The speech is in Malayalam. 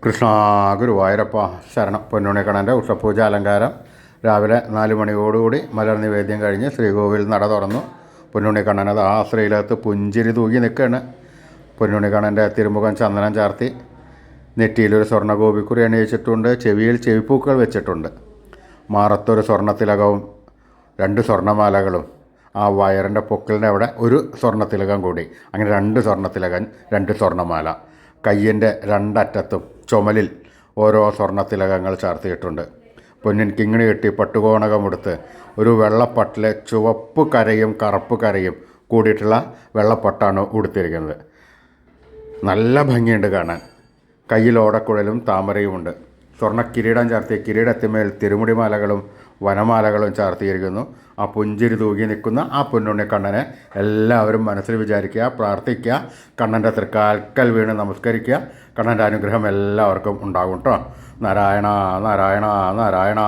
കൃഷ്ണ ഗുരുവായൂരപ്പ ശരണം. പൊന്നുണ്ണിക്കണ്ണൻ്റെ ഉഷപൂജ അലങ്കാരം രാവിലെ 4 മണിയോടുകൂടി മലർ നിവേദ്യം കഴിഞ്ഞ് ശ്രീകോവിൽ നട തുറന്നു. പൊന്നുണ്ണിക്കണ്ണനത് ആ ശ്രീലകത്ത് പുഞ്ചിരി തൂകി നിൽക്കുകയാണ്. പൊന്നുണ്ണിക്കണ്ണൻ്റെ തിരുമുഖം ചന്ദനം ചാർത്തി, നെറ്റിയിലൊരു സ്വർണ്ണ ഗോപിക്കുറി അണിയിച്ചിട്ടുണ്ട്. ചെവിയിൽ ചെവിപ്പൂക്കൾ വെച്ചിട്ടുണ്ട്. മാറത്തൊരു സ്വർണ്ണത്തിലകവും 2 സ്വർണ്ണമാലകളും, ആ വയറിൻ്റെ പൊക്കിളിൻ്റെ അവിടെ ഒരു സ്വർണ്ണത്തിലകം കൂടി, അങ്ങനെ 2 സ്വർണ്ണത്തിലകം, 2 സ്വർണ്ണമാല. കയ്യിൻ്റെ 2 അറ്റത്തും ചുമലിൽ ഓരോ സ്വർണ്ണത്തിലകങ്ങൾ ചാർത്തിയിട്ടുണ്ട്. പൊന്നിൻ കിങ്ങിണി കെട്ടി പട്ടുകോണകമെടുത്ത് ഒരു വെള്ളപ്പട്ടിൽ ചുവപ്പ് കരയും കറുപ്പ് കരയും കൂടിയിട്ടുള്ള വെള്ളപ്പട്ടാണ് ഉടുത്തിരിക്കുന്നത്. നല്ല ഭംഗിയുണ്ട് കാണാൻ. കയ്യിൽ ഓടക്കുഴലും താമരയുമുണ്ട്. സ്വർണ്ണ കിരീടം ചാർത്തി കിരീടത്തിന്മേൽ തിരുമുടിമാലകളും വനമാലകളും ചാർത്തിയിരിക്കുന്നു. ആ പുഞ്ചിരി തൂകി നിൽക്കുന്ന ആ പൊന്നുണ്ണിക്കണ്ണനെ എല്ലാവരും മനസ്സിൽ വിചാരിക്കുക, പ്രാർത്ഥിക്കുക, കണ്ണൻ്റെ തൃക്കാൽക്കൽ വീണ് നമസ്കരിക്കുക. കണ്ണൻ്റെ അനുഗ്രഹം എല്ലാവർക്കും ഉണ്ടാകും കേട്ടോ. നാരായണ നാരായണ നാരായണ.